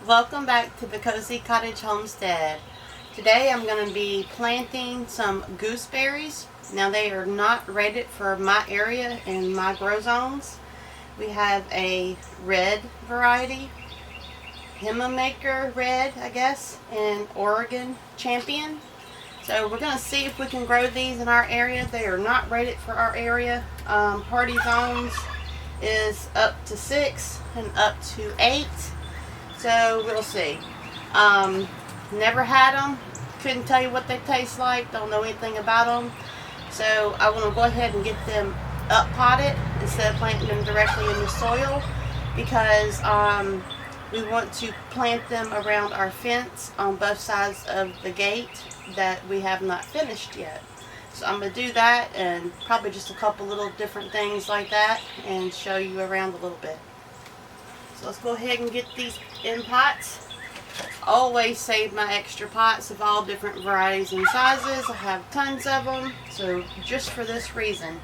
Welcome back to the Cozy Cottage Homestead. Today I'm going to be planting some gooseberries. Now they are not rated for my area and my grow zones. We have a red variety, Hinnmaki red I guess, and Oregon Champion. So we're going to see if we can grow these in our area. They are not rated for our area. Hardy zones is up to 6 and up to 8. So we'll see. Never had them. Couldn't tell you what they taste like. Don't know anything about them. So I want to go ahead and get them up potted instead of planting them directly in the soil, because we want to plant them around our fence on both sides of the gate that we have not finished yet. So I'm going to do that and probably just a couple little different things like that and show you around a little bit. So let's go ahead and get these in pots. Always save my extra pots of all different varieties and sizes. I have tons of them, so just for this reason.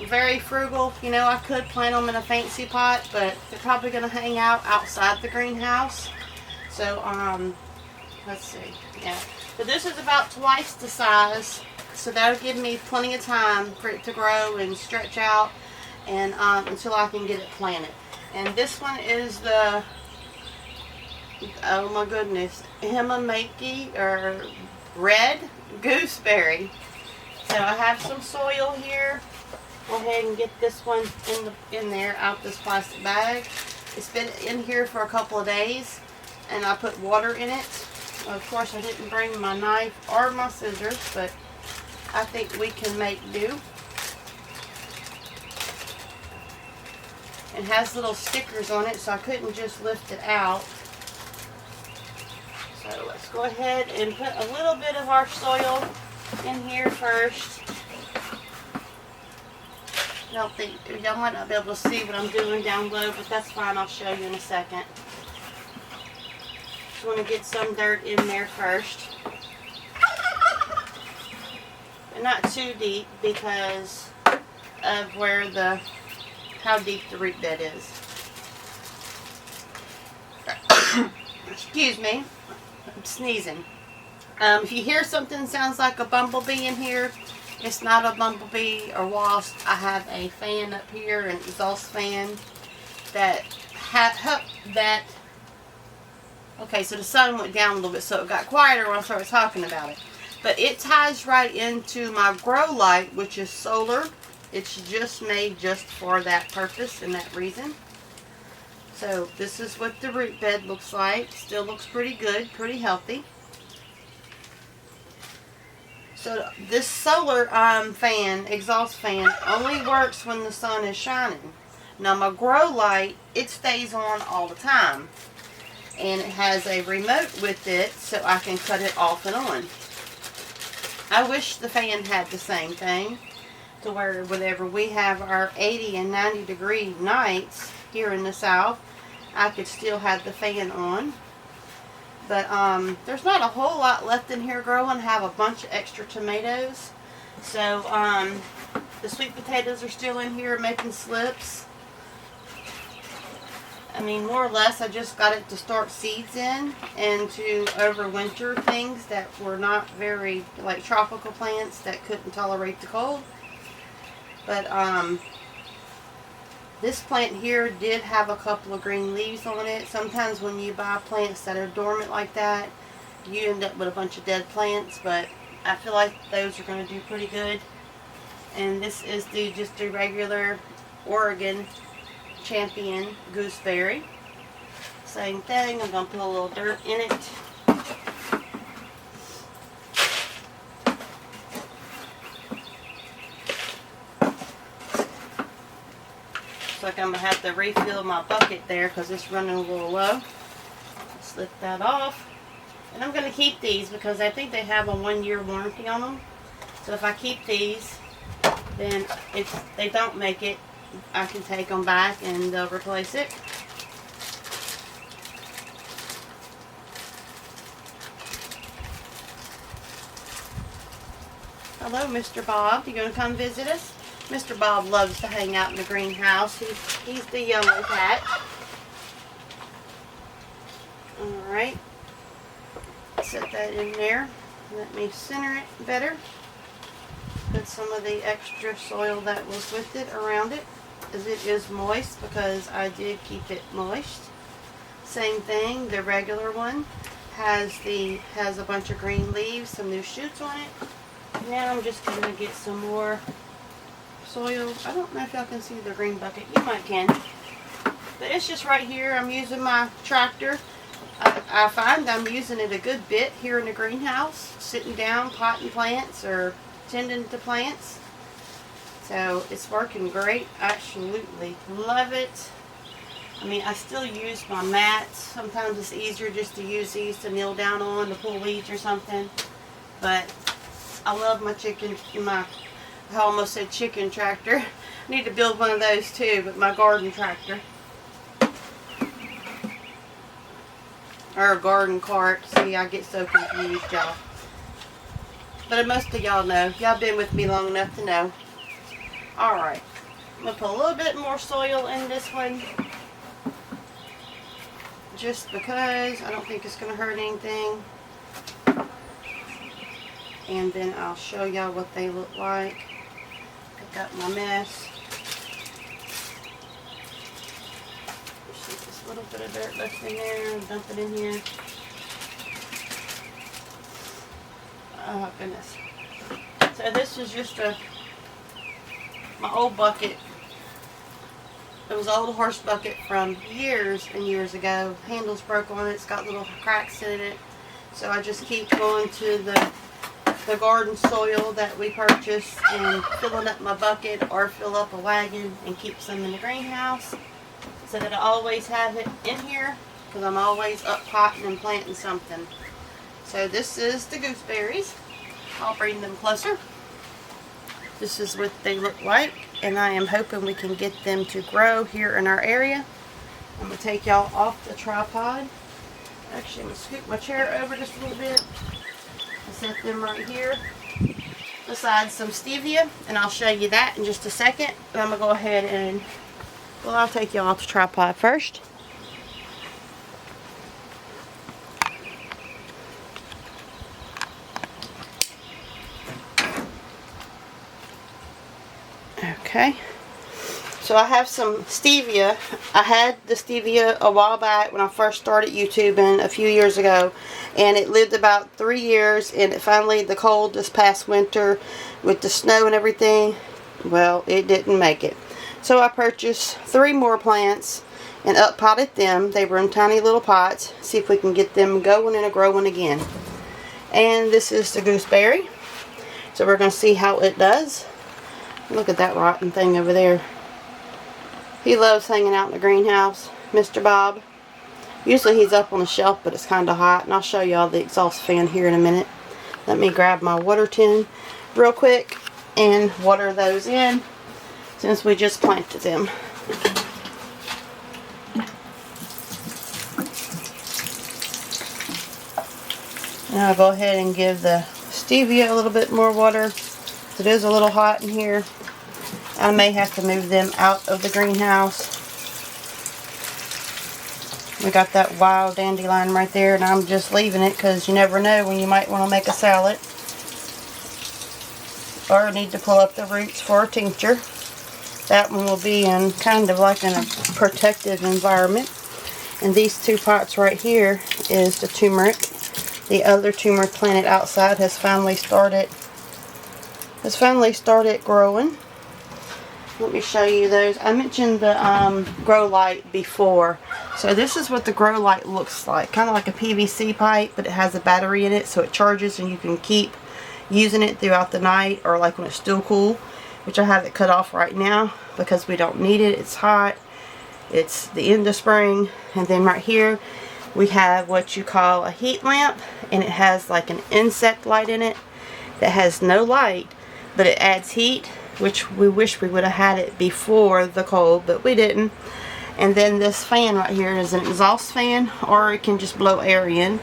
Very frugal. You know, I could plant them in a fancy pot, but they're probably going to hang out outside the greenhouse. So, let's see. Yeah. But this is about twice the size, so that'll give me plenty of time for it to grow and stretch out and until I can get it planted. And this one is the, oh my goodness, Hinnmaki or red gooseberry. So I have some soil here. Go ahead and get this one in there out this plastic bag. It's been in here for a couple of days, and I put water in it. Of course, I didn't bring my knife or my scissors, but I think we can make do. It has little stickers on it, so I couldn't just lift it out. So let's go ahead and put a little bit of our soil in here first. I don't think y'all might not be able to see what I'm doing down low, but that's fine. I'll show you in a second. Just want to get some dirt in there first, and not too deep because of how deep the root bed is. Excuse me, I'm sneezing. If you hear something sounds like a bumblebee in here, it's not a bumblebee or wasp. I have a fan up here, an exhaust fan okay, so the sun went down a little bit, so it got quieter when I started talking about it. But it ties right into my grow light, which is solar. It's just made just for that purpose and that reason. So this is what the root bed looks like. Still looks pretty good, pretty healthy. So this solar exhaust fan, only works when the sun is shining. Now my grow light, it stays on all the time. And it has a remote with it, so I can cut it off and on. I wish the fan had the same thing, to where whenever we have our 80 and 90 degree nights here in the south, I could still have the fan on. But there's not a whole lot left in here growing. I have a bunch of extra tomatoes. So the sweet potatoes are still in here making slips. I mean, more or less, I just got it to start seeds in and to overwinter things that were not very, like tropical plants that couldn't tolerate the cold. But this plant here did have a couple of green leaves on it. Sometimes when you buy plants that are dormant like that, you end up with a bunch of dead plants, but I feel like those are going to do pretty good. And this is just a regular Oregon Champion gooseberry. Same thing. I'm going to put a little dirt in it. Looks like I'm going to have to refill my bucket there because it's running a little low. Let's lift that off. And I'm going to keep these because I think they have a 1-year warranty on them. So if I keep these, then if they don't make it, I can take them back and they'll replace it. Hello, Mr. Bob. You going to come visit us? Mr. Bob loves to hang out in the greenhouse. He's the younger cat. that in there. Let me center it better. Put some of the extra soil that was with it around it, as it is moist because I did keep it moist. Same thing, the regular one has a bunch of green leaves, some new shoots on it. Now I'm just going to get some more soil. I don't know if y'all can see the green bucket. You might can. But it's just right here. I'm using my tractor. I find I'm using it a good bit here in the greenhouse, sitting down, potting plants or tending to plants. So it's working great. I absolutely love it. I mean, I still use my mats. Sometimes it's easier just to use these to kneel down on to pull weeds or something. But I love my I almost said chicken tractor. I need to build one of those too, but my garden tractor. Or a garden cart. See, I get so confused, y'all. But most of y'all know. Y'all been with me long enough to know. Alright. I'm going to put a little bit more soil in this one. Just because I don't think it's going to hurt anything. And then I'll show y'all what they look like. Pick up my mess. Just a little bit of dirt left in there and dump it in here. Oh goodness. So this is just my old bucket. It was an old horse bucket from years and years ago. Handles broke on it. It's got little cracks in it. So I just keep going to the garden soil that we purchased and filling up my bucket or fill up a wagon and keep some in the greenhouse so that I always have it in here because I'm always up potting and planting something. So this is the gooseberries. I'll bring them closer. This is what they look like, and I am hoping we can get them to grow here in our area. I'm going to take y'all off the tripod. Actually, I'm going to scoot my chair over just a little bit and set them right here beside some stevia, and I'll show you that in just a second. But I'm going to go ahead and, well, I'll take y'all off the tripod first. Okay, so I have some stevia. I had the stevia a while back when I first started YouTubing a few years ago, and it lived about 3 years, and it finally, the cold this past winter with the snow and everything, well, it didn't make it. So I purchased 3 more plants and up potted them. They were in tiny little pots. See if we can get them going and growing again. And this is the gooseberry. So we're going to see how it does. Look at that rotten thing over there. He loves hanging out in the greenhouse, Mr. Bob. Usually he's up on the shelf, but it's kind of hot. And I'll show y'all the exhaust fan here in a minute. Let me grab my water tin real quick and water those in since we just planted them. Now I'll go ahead and give the stevia a little bit more water. It is a little hot in here. I may have to move them out of the greenhouse. We got that wild dandelion right there, and I'm just leaving it because you never know when you might want to make a salad or need to pull up the roots for a tincture. That one will be in kind of like in a protected environment. And these 2 pots right here is the turmeric. The other turmeric planted outside has finally started growing. Let me show you those. I mentioned the grow light before. So this is what the grow light looks like. Kind of like a PVC pipe, but it has a battery in it so it charges and you can keep using it throughout the night or like when it's still cool, which I have it cut off right now because we don't need it. It's hot. It's the end of spring. And then right here we have what you call a heat lamp, and it has like an insect light in it that has no light, but it adds heat, which we wish we would have had it before the cold, but we didn't. And then this fan right here is an exhaust fan, or it can just blow air in,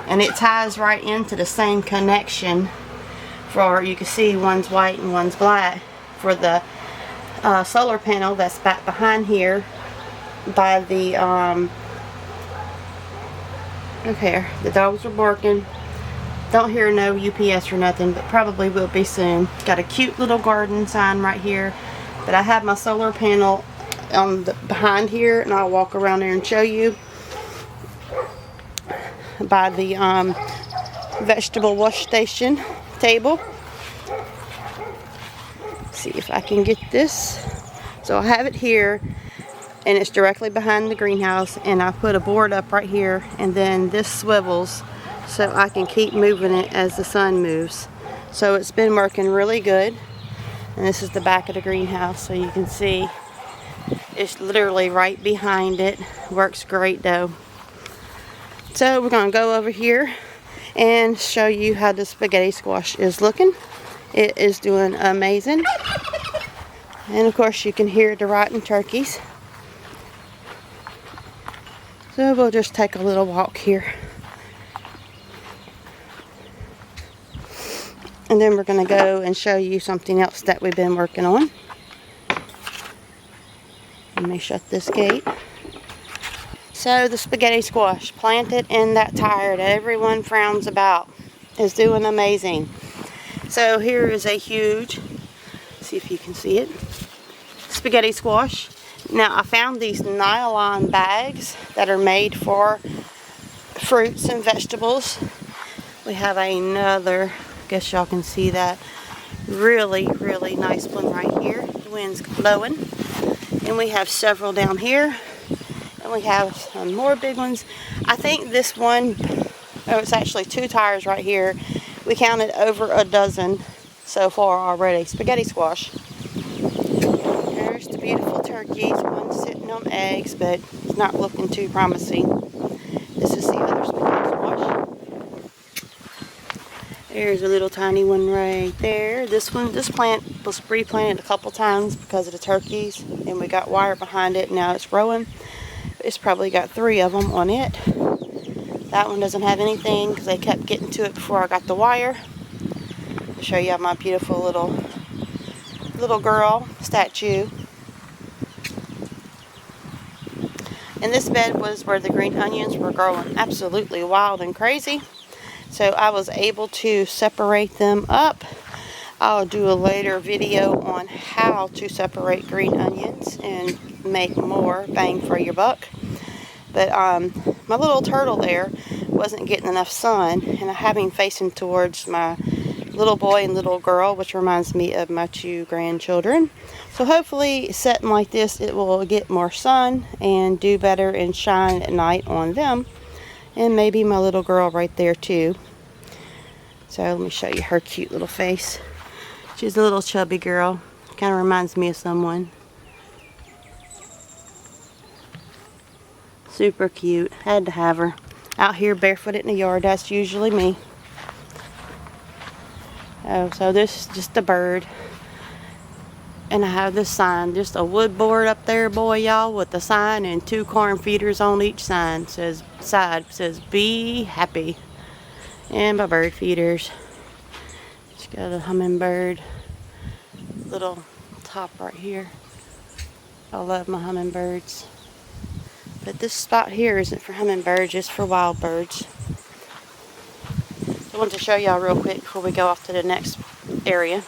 and it ties right into the same connection for, you can see one's white and one's black, for the solar panel that's back behind here by the okay, the dogs are barking. Don't hear no UPS or nothing, but probably will be soon. Got a cute little garden sign right here. But I have my solar panel on the behind here, and I'll walk around there and show you. By the vegetable wash station table. See if I can get this. So I have it here, and it's directly behind the greenhouse, and I put a board up right here, and then this swivels so I can keep moving it as the sun moves. So it's been working really good. And this is the back of the greenhouse, so you can see it's literally right behind it. Works great though. So we're going to go over here and show you how the spaghetti squash is looking. It is doing amazing. And of course you can hear the rotten turkeys. So we'll just take a little walk here. And then we're going to go and show you something else that we've been working on. Let me shut this gate. So the spaghetti squash, planted in that tire that everyone frowns about, is doing amazing. So here is a huge, see if you can see it, spaghetti squash. Now I found these nylon bags that are made for fruits and vegetables. We have another, I guess y'all can see that, really nice one right here. The wind's blowing. And we have several down here. And we have some more big ones. I think this one, oh, it's actually 2 tires right here. We counted over a dozen so far already. Spaghetti squash. There's the beautiful turkeys. One's sitting on eggs, but it's not looking too promising. This is the other spaghetti squash. There's a little tiny one right there. This plant was replanted a couple times because of the turkeys, and we got wire behind it. Now it's growing. It's probably got 3 of them on it. That one doesn't have anything because they kept getting to it before I got the wire. I'll show you my beautiful little girl statue. And this bed was where the green onions were growing absolutely wild and crazy. So I was able to separate them up. I'll do a later video on how to separate green onions and make more bang for your buck. But my little turtle there wasn't getting enough sun, and I have him facing towards my little boy and little girl, which reminds me of my 2 grandchildren. So hopefully setting like this, it will get more sun and do better and shine at night on them. And maybe my little girl right there too. So let me show you her cute little face. She's a little chubby girl. Kind of reminds me of someone. Super cute. Had to have her. Out here barefooted in the yard. That's usually me. Oh, so this is just a bird. And I have this sign. Just a wood board up there, boy, y'all, with a sign and 2 corn feeders on each sign. Says be happy. And my bird feeders. Just got a hummingbird. Little top right here. I love my hummingbirds. But this spot here isn't for hummingbirds, it's for wild birds. I wanted to show y'all real quick before we go off to the next area.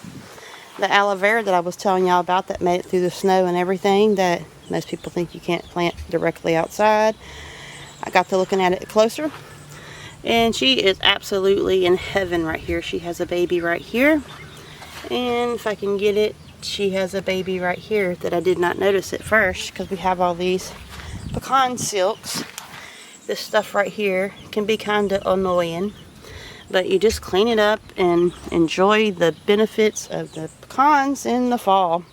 The aloe vera that I was telling y'all about that made it through the snow and everything that most people think you can't plant directly outside. I got to looking at it closer. And she is absolutely in heaven right here. She has a baby right here. And if I can get it, she has a baby right here that I did not notice at first because we have all these pecan silks. This stuff right here can be kind of annoying, but you just clean it up and enjoy the benefits of the pecans in the fall,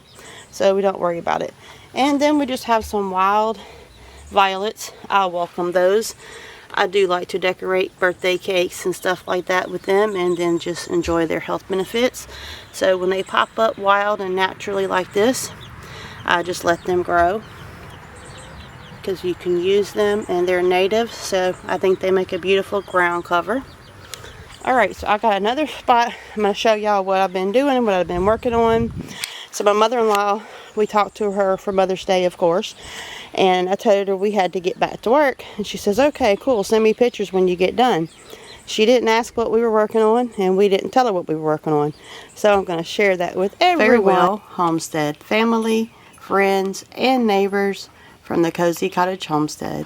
so we don't worry about it. And then we just have some wild violets. I welcome those. I do like to decorate birthday cakes and stuff like that with them, and then just enjoy their health benefits. So when they pop up wild and naturally like this, I just let them grow because you can use them and they're native, so I think they make a beautiful ground cover. Alright, so I got another spot. I'm going to show y'all what I've been doing and what I've been working on. So my mother-in-law, we talked to her for Mother's Day, of course, and I told her we had to get back to work, and she says, okay, cool, send me pictures when you get done. She didn't ask what we were working on, and we didn't tell her what we were working on. So I'm going to share that with everyone. Farewell, Homestead family, friends, and neighbors from the Cozy Cottage Homestead.